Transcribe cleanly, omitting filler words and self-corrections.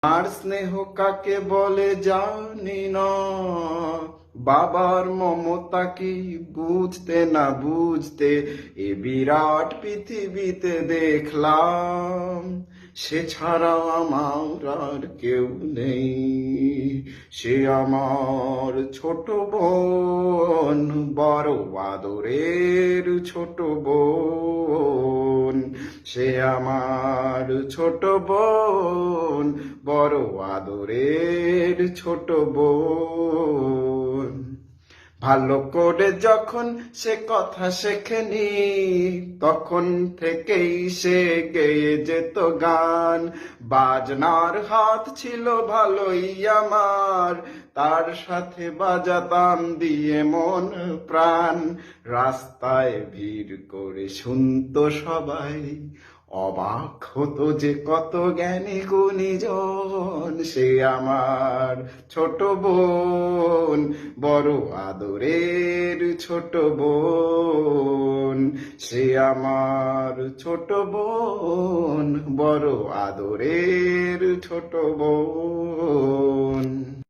আর স্নেহ কাকে বলে জানি না, বাবার মমতা কি বুঝতে না বুঝতে এ বিরাট পৃথিবীতে দেখলাম, সে ছাড়া আমার আর কেউ নেই। সে আমার ছোট বোন, বড় আদরের ছোট বোন। সে আমার ছোট বোন, বড় আদরের ছোট বোন। ভালো করে যখন সে কথা শেখেনি, তখন থেকেই সে গেয়ে যেত গান। বাজনার হাত ছিল ভালোই আমার, তার সাথে বাজাতাম দিয়ে মন প্রাণ। রাস্তায় ভিড় করে শুনতো সবাই, অবাক হতো যে কত জ্ঞানী গুণীজন। সে আমার ছোট বোন, বড় আদরের ছোট বোন। সে আমার ছোট বোন, বড় আদরের ছোট বোন।